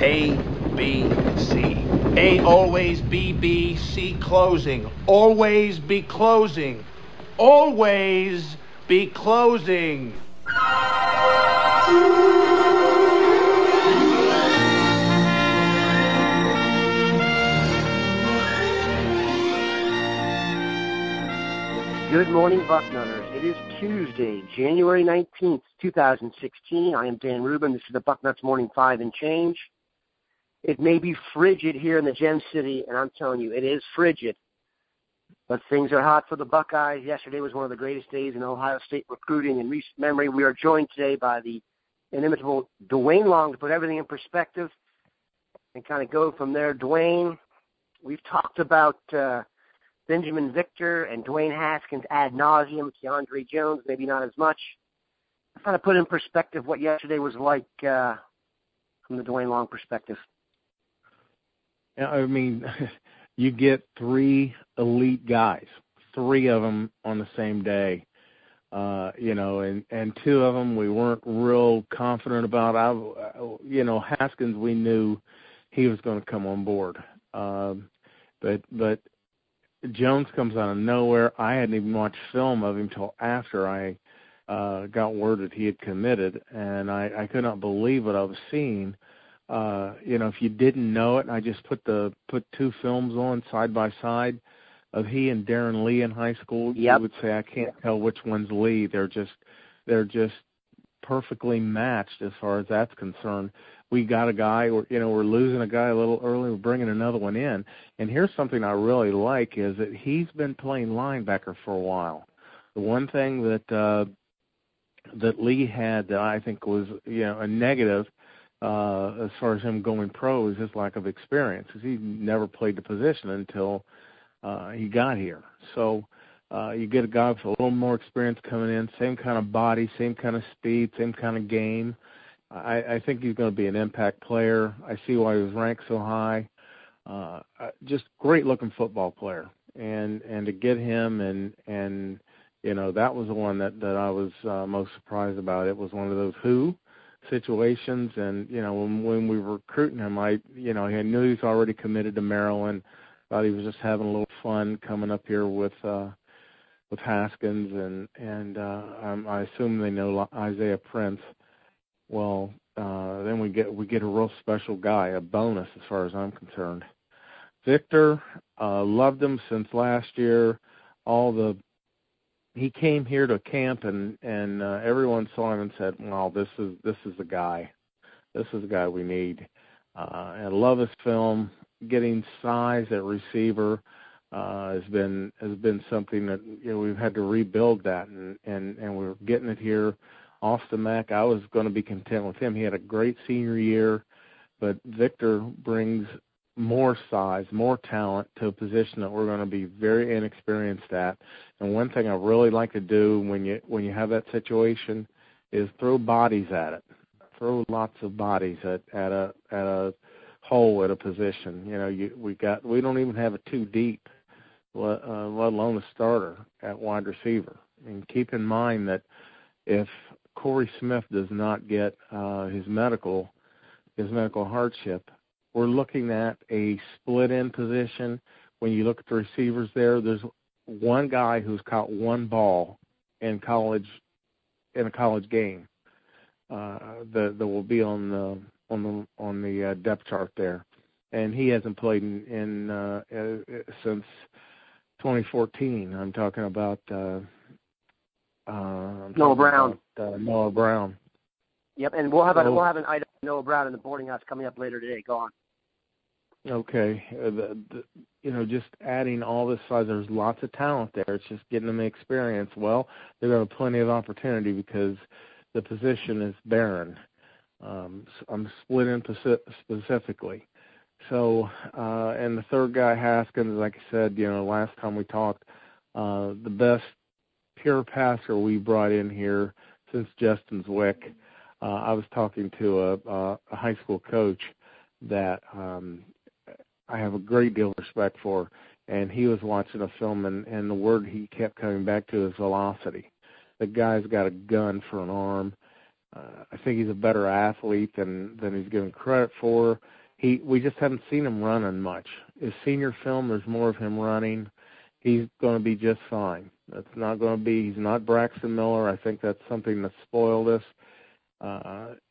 A, B, C. A, always B, B, C, closing. Always be closing. Always be closing. Good morning, Bucknutters. It is Tuesday, January 19th, 2016. I am Dan Rubin. This is the Bucknuts Morning 5 and Change. It may be frigid here in the Gem City, and I'm telling you, it is frigid. But things are hot for the Buckeyes. Yesterday was one of the greatest days in Ohio State recruiting in recent memory. We are joined today by the inimitable Duane Long to put everything in perspective and kind of go from there. Dwayne, we've talked about Benjamin Victor and Dwayne Haskins ad nauseum, Keandre Jones, maybe not as much. Kind of put in perspective what yesterday was like from the Dwayne Long perspective. Yeah, I mean, you get three elite guys, three of them on the same day, and two of them we weren't real confident about. Haskins, we knew he was going to come on board, but Jones comes out of nowhere. I hadn't even watched film of him till after I got word that he had committed, and I could not believe what I was seeing. If you didn't know it, I just put two films on side by side of he and Darren Lee in high school. Yep. You would say I can't tell which one's Lee. They're just perfectly matched as far as that's concerned. We got a guy, we're losing a guy a little early, we're bringing another one in. And here's something I really like is that he's been playing linebacker for a while. The one thing that Lee had that I think was, a negative as far as him going pro is his lack of experience, because he never played the position until he got here. So you get a guy with a little more experience coming in, same kind of body, same kind of speed, same kind of game. I think he's going to be an impact player. I see why he was ranked so high. Just great-looking football player. And to get him and that was the one that I was most surprised about. It was one of those who situations. And, when we were recruiting him, I knew he was already committed to Maryland. Thought he was just having a little fun coming up here with Haskins. And I assume they know Isaiah Prince. Well, then we get a real special guy, a bonus as far as I'm concerned. Victor, loved him since last year. He came here to camp and everyone saw him and said, "Well, this is the guy. This is the guy we need." And I love his film. Getting size at receiver has been something that we've had to rebuild that, and we're getting it here. Austin Mack, I was going to be content with him. He had a great senior year, but Victor brings more size, more talent to a position that we're going to be very inexperienced at. And one thing I really like to do when you have that situation is throw bodies at it. Throw lots of bodies at a hole at a position. We don't even have a two deep, let alone a starter at wide receiver. And keep in mind that if Corey Smith does not get his medical hardship, we're looking at a split end position. When you look at the receivers there's one guy who's caught one ball in a college game that will be on the depth chart there, and he hasn't played since 2014. I'm talking about Noah Brown. Noah Brown. Yep, and we'll have an item on Noah Brown in the boarding house coming up later today. Go on. Okay, just adding all this size, there's lots of talent there. It's just getting them experience. Well, they're going to have plenty of opportunity because the position is barren. I'm split in specifically. So, and the third guy, Haskins, like I said, last time we talked, the best pure passer we brought in here since Justin Zwick. I was talking to a high school coach that I have a great deal of respect for, and he was watching a film, and the word he kept coming back to is velocity. The guy's got a gun for an arm. I think he's a better athlete than he's given credit for. We just haven't seen him running much. His senior film, there's more of him running. He's going to be just fine. That's not going to be. He's not Braxton Miller. I think that's something that spoiled us.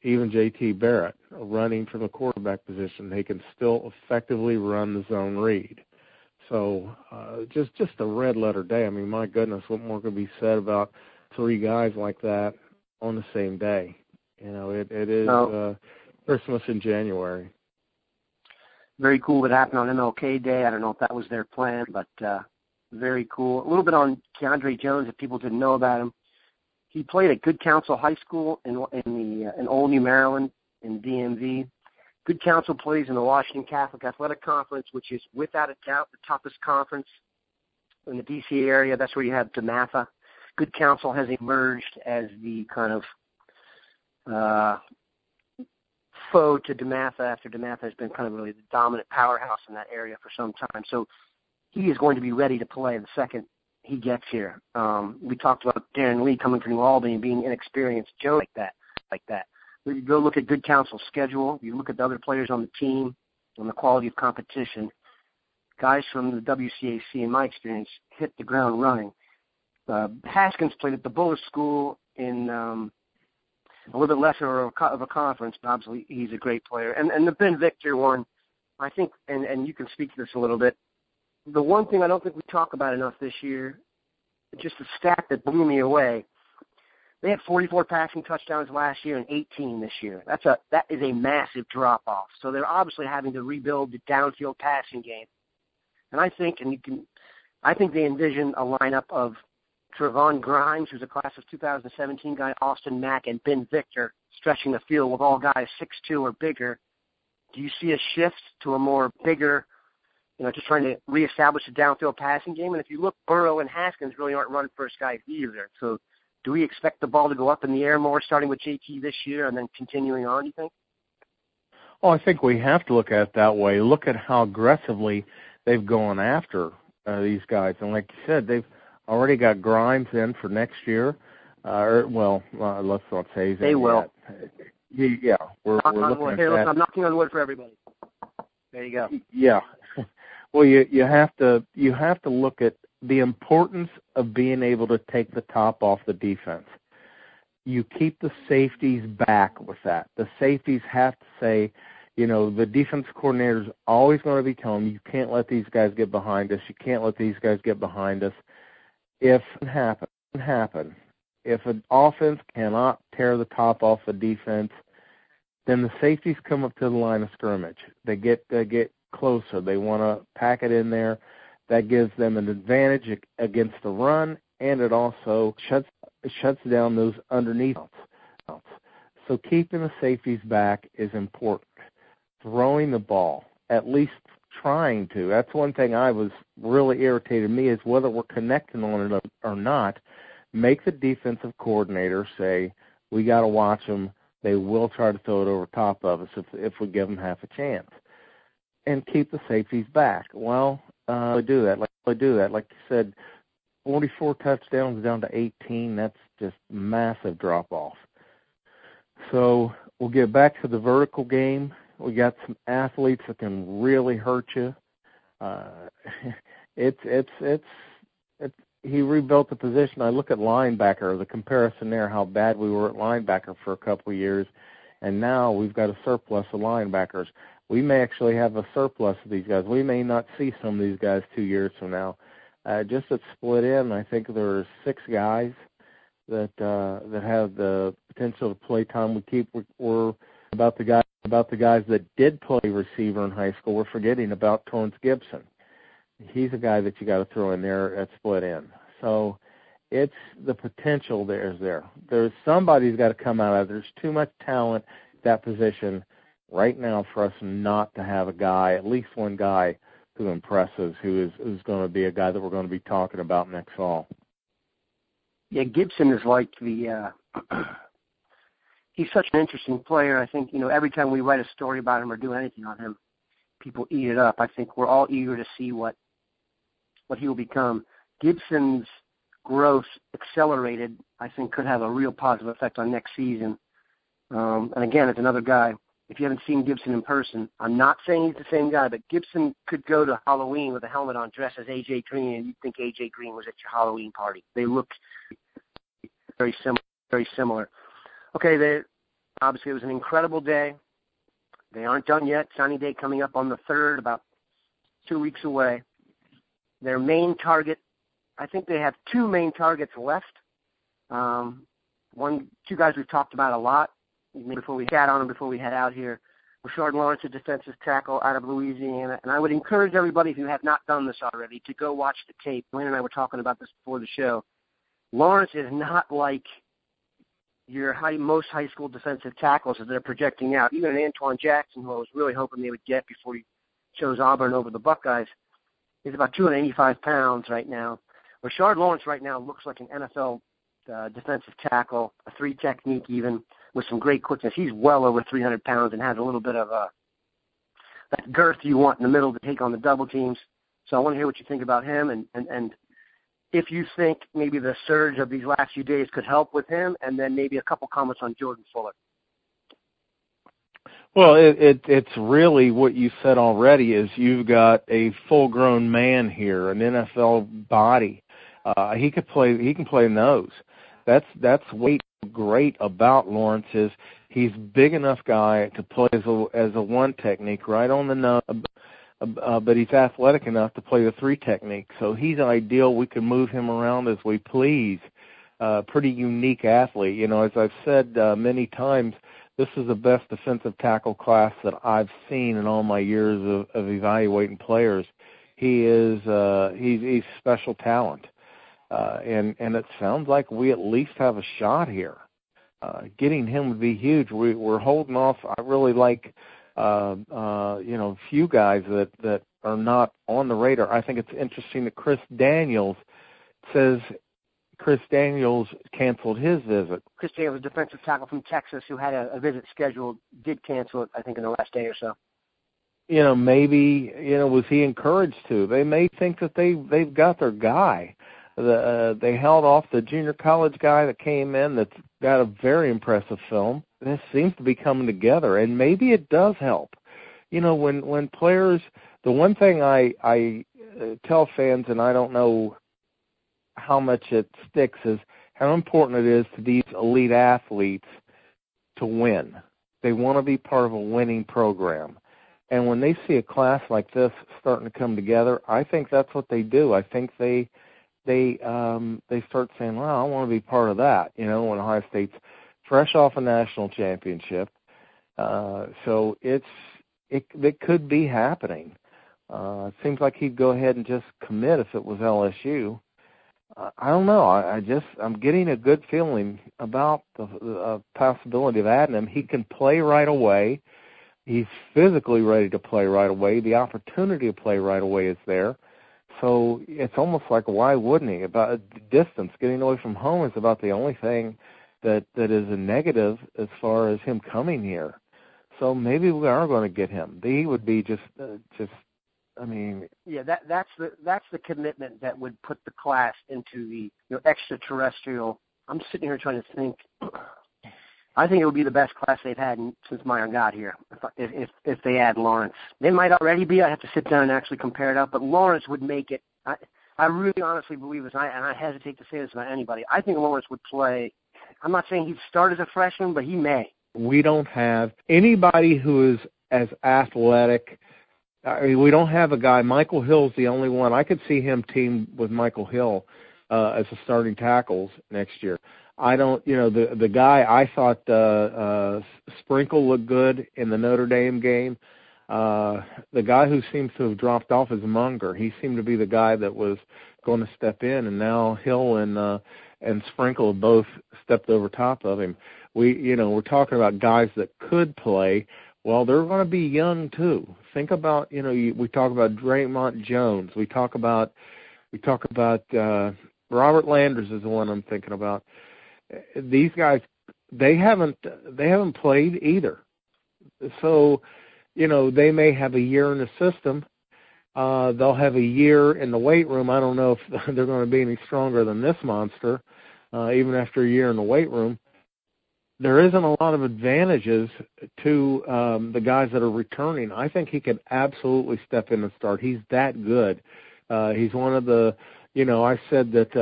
Even J.T. Barrett, running from the quarterback position, they can still effectively run the zone read. So just a red-letter day. I mean, my goodness, what more could be said about three guys like that on the same day? You know, it is Christmas in January. Very cool that happened on MLK Day. I don't know if that was their plan, but very cool. A little bit on Keandre Jones, if people didn't know about him. He played at Good Counsel High School in Old New Maryland in DMV. Good Counsel plays in the Washington Catholic Athletic Conference, which is without a doubt the toughest conference in the D.C. area. That's where you have DeMatha. Good Counsel has emerged as the kind of foe to DeMatha after DeMatha has been kind of really the dominant powerhouse in that area for some time. So he is going to be ready to play the second he gets here. We talked about Darren Lee coming from New Albany and being inexperienced. Joe like that. You go look at Good Counsel's schedule. You look at the other players on the team and the quality of competition. Guys from the WCAC, in my experience, hit the ground running. Haskins played at the Bullis School in a little bit lesser of a conference, but obviously he's a great player. And the Ben Victor one, I think, and you can speak to this a little bit, the one thing I don't think we talk about enough this year, just a stat that blew me away, they had 44 passing touchdowns last year and 18 this year. That is a massive drop-off. So they're obviously having to rebuild the downfield passing game. And I think they envision a lineup of Trevon Grimes, who's a class of 2017 guy, Austin Mack, and Ben Victor stretching the field with all guys 6'2" or bigger. Do you see a shift to a more bigger, just trying to reestablish the downfield passing game? And if you look, Burrow and Haskins really aren't run-first guys either. So do we expect the ball to go up in the air more, starting with JT this year and then continuing on, you think? Well, I think we have to look at it that way. Look at how aggressively they've gone after these guys. And like you said, they've already got Grimes in for next year. Let's not say he's they will. Yeah, we're looking at that. I'm knocking on wood for everybody. There you go. Yeah. Well, you have to look at the importance of being able to take the top off the defense. You keep the safeties back with that. The safeties have to say, the defense coordinator's always going to be telling you can't let these guys get behind us. You can't let these guys get behind us. If it happen, if an offense cannot tear the top off the defense, then the safeties come up to the line of scrimmage. They get closer. They want to pack it in there. That gives them an advantage against the run, and it also shuts down those underneath. So keeping the safeties back is important. Throwing the ball, at least trying to. That's one thing I was really irritated me is whether we're connecting on it or not. Make the defensive coordinator say, we got to watch them. They will try to throw it over top of us if we give them half a chance. And keep the safeties back. Well, they do that. Like you said, 44 touchdowns down to 18. That's just massive drop-off. So we'll get back to the vertical game. We got some athletes that can really hurt you. He rebuilt the position. I look at linebacker, the comparison there, how bad we were at linebacker for a couple of years, and now we've got a surplus of linebackers. We may actually have a surplus of these guys. We may not see some of these guys 2 years from now. Just at split end, I think there are 6 guys that have the potential to play time. We're about the guys that did play receiver in high school. We're forgetting about Torrance Gibson. He's a guy that you got to throw in there at split end. So it's the potential there. There's somebody's got to come out of it. There's too much talent at that position right now for us not to have a guy, at least one guy, who impresses, who's going to be a guy that we're going to be talking about next fall. Yeah, Gibson is like he's such an interesting player. I think, every time we write a story about him or do anything on him, people eat it up. I think we're all eager to see what he will become. Gibson's growth accelerated, I think, could have a real positive effect on next season. And again, it's another guy. If you haven't seen Gibson in person, I'm not saying he's the same guy, but Gibson could go to Halloween with a helmet on, dressed as A.J. Green, and you'd think A.J. Green was at your Halloween party. They look very similar. Very similar. Okay, obviously it was an incredible day. They aren't done yet. Signing day coming up on the 3rd, about 2 weeks away. Their main target, I think they have 2 main targets left. Two guys we've talked about a lot before we chat on them before we head out here. Rashard Lawrence, a defensive tackle out of Louisiana. And I would encourage everybody, if you have not done this already, to go watch the tape. Dwayne and I were talking about this before the show. Lawrence is not like your most high school defensive tackles that they're projecting out. Even Antoine Jackson, who I was really hoping they would get before he chose Auburn over the Buckeyes, is about 285 pounds right now. Rashard Lawrence right now looks like an NFL defensive tackle, a 3 technique even, with some great quickness. He's well over 300 pounds and has a little bit of that girth you want in the middle to take on the double teams. So I want to hear what you think about him and if you think maybe the surge of these last few days could help with him, and then maybe a couple comments on Jordan Fuller. Well, it's really what you said already is you've got a full-grown man here, an NFL body. He can play nose. That's what's great about Lawrence is he's big enough guy to play as a 1 technique right on the nose, but he's athletic enough to play the 3 technique. So he's ideal. We can move him around as we please. Pretty unique athlete. You know, as I've said many times, this is the best defensive tackle class that I've seen in all my years of evaluating players. He's special talent. And it sounds like we at least have a shot here. Getting him would be huge. We're holding off. I really like, few guys that are not on the radar. I think it's interesting that Chris Daniels canceled his visit. Chris Daniels, a defensive tackle from Texas who had a visit scheduled, did cancel it, I think, in the last day or so. Maybe, was he encouraged to? They may think that they've got their guy. They held off the junior college guy that came in that's got a very impressive film. This seems to be coming together, and maybe it does help. When players, the one thing I tell fans, and I don't know how much it sticks, is how important it is to these elite athletes to win. They want to be part of a winning program. And when they see a class like this starting to come together, I think that's what they do. I think they start saying, well, I want to be part of that, when Ohio State's fresh off a national championship. So it could be happening. It seems like he'd go ahead and just commit if it was LSU. I don't know. I'm getting a good feeling about the possibility of adding him. He can play right away. He's physically ready to play right away. The opportunity to play right away is there. So it's almost like, why wouldn't he? About distance, getting away from home is about the only thing that is a negative as far as him coming here. So maybe we are going to get him. He would be just. Yeah, that's the commitment that would put the class into the extraterrestrial. I'm sitting here trying to think. I think it would be the best class they've had since Meyer got here. If they add Lawrence, they might already be. I have to sit down and actually compare it out. But Lawrence would make it. I really honestly believe this, and I hesitate to say this about anybody. I think Lawrence would play. I'm not saying he'd start as a freshman, but he may. We don't have anybody who is as athletic. We don't have a guy. Michael Hill's the only one. I could see him team with Michael Hill as a starting tackles next year. I don't, the guy I thought Sprinkle looked good in the Notre Dame game. The guy who seems to have dropped off is Munger. He seemed to be the guy that was going to step in, and now Hill and Sprinkle have both stepped over top of him. We're talking about guys that could play. Well, they're going to be young too. Think about, we talk about Draymond Jones. We talk about Robert Landers is the one I'm thinking about. These guys, they haven't played either. So, they may have a year in the system. They'll have a year in the weight room. I don't know if they're going to be any stronger than this monster, even after a year in the weight room. there isn't a lot of advantages to the guys that are returning. I think he could absolutely step in and start. He's that good. He's one of the, I said that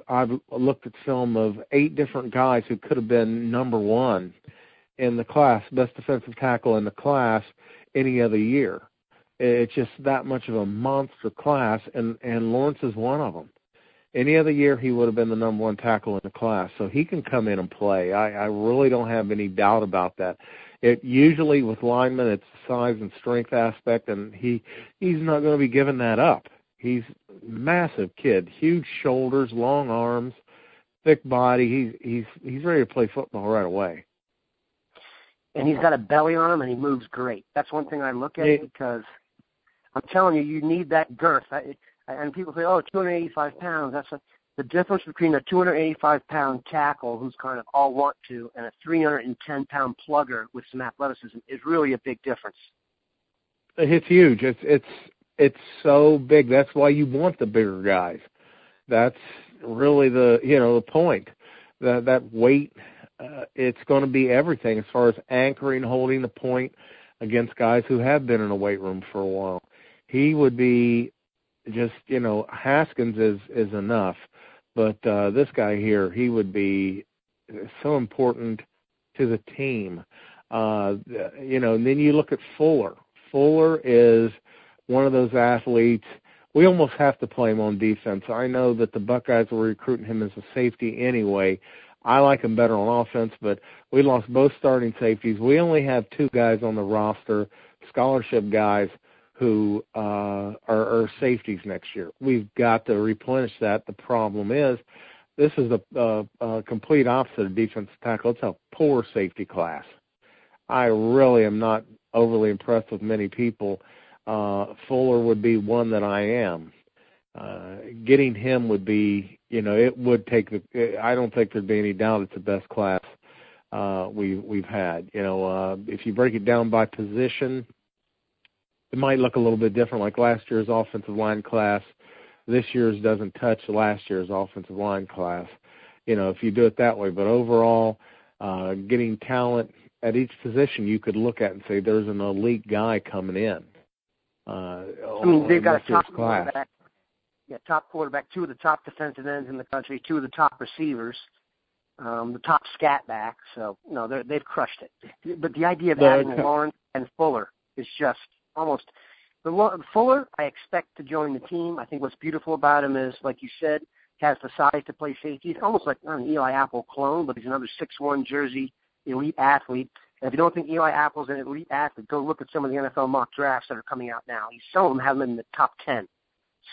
I've looked at film of 8 different guys who could have been number 1 in the class, best defensive tackle in the class any other year. It's just that much of a monster class, and Lawrence is one of them. Any other year, he would have been the number 1 tackle in the class, so he can come in and play. I really don't have any doubt about that. It usually with linemen, it's the size and strength aspect, and he's not going to be giving that up. He's a massive kid, huge shoulders, long arms, thick body. He's ready to play football right away. And he's got a belly on him, and he moves great. That's one thing I look at because I'm telling you, you need that girth. And people say, 285 pounds. That's the difference between a 285-pound tackle who's kind of all want to and a 310-pound plugger with some athleticism is really a big difference. It's huge. It's so big. That's why you want the bigger guys. That's really the point. That weight, it's going to be everything as far as anchoring, holding the point against guys who have been in a weight room for a while. He would be just, Haskins is enough, but this guy here, he would be so important to the team. And then you look at Fuller. Fuller is one of those athletes. We almost have to play him on defense. I know that the Buckeyes were recruiting him as a safety anyway. I like him better on offense, but we lost both starting safeties. We only have 2 guys on the roster, scholarship guys, who are safeties next year. We've got to replenish that. The problem is this is a complete opposite of defensive tackle. It's a poor safety class. I really am not overly impressed with many people. Fuller would be one that I am. Getting him would be, it would take I don't think there'd be any doubt it's the best class we've had. If you break it down by position, it might look a little bit different, like last year's offensive line class. This year's doesn't touch last year's offensive line class, if you do it that way. But overall, getting talent at each position you could look at and say there's an elite guy coming in. They've got a top quarterback. Yeah, top quarterback, 2 of the top defensive ends in the country, 2 of the top receivers, the top scat back. So, they've crushed it. But the idea of adding Lawrence and Fuller is just almost Fuller, I expect to join the team. I think what's beautiful about him is, like you said, he has the size to play safety. He's almost like an Eli Apple clone, but he's another 6'1" Jersey elite athlete. And if you don't think Eli Apple's an elite athlete, go look at some of the NFL mock drafts that are coming out now. Some of them have him in the top 10.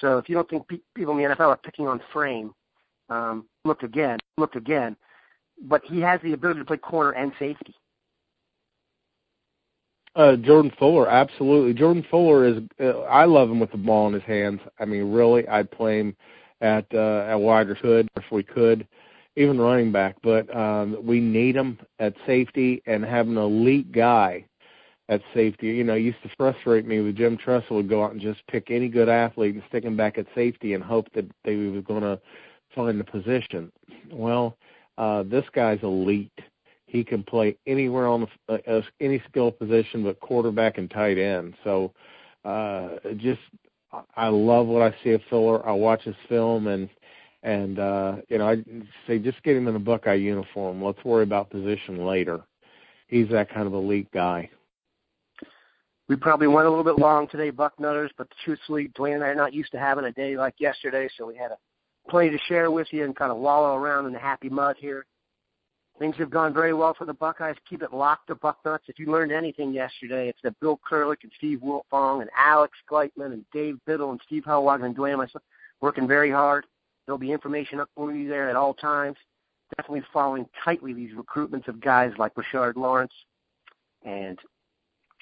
So if you don't think people in the NFL are picking on frame, look again. But he has the ability to play corner and safety. Jordan Fuller, absolutely. Jordan Fuller is, I love him with the ball in his hands. I mean, really, I'd play him at wide receiver if we could, even running back. But we need him at safety, and have an elite guy at safety. Used to frustrate me with Jim Tressel would go out and just pick any good athlete and stick him back at safety and hope that they were going to find the position. Well, this guy's elite. He can play anywhere on any skill position but quarterback and tight end. So I love what I see of Fuller. I watch his film, and I say just get him in a Buckeye uniform. Let's worry about position later. He's that kind of elite guy. We probably went a little bit long today, Bucknutters, but truthfully, Dwayne and I are not used to having a day like yesterday, so we had plenty to share with you and kind of wallow around in the happy mud here. Things have gone very well for the Buckeyes. Keep it locked to Bucknuts. If you learned anything yesterday, it's that Bill Kurlick and Steve Wiltfong and Alex Gleitman and Dave Biddle and Steve Hellwagen and Dwayne and myself working very hard. There'll be information up for you there at all times. Definitely following tightly these recruitments of guys like Rashard Lawrence and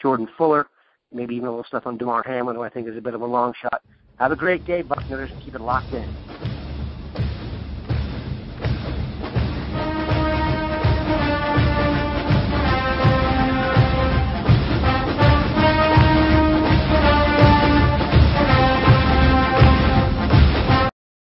Jordan Fuller, maybe even a little stuff on DeMar Hamlin, who I think is a bit of a long shot. Have a great day, Bucknutters. Keep it locked in.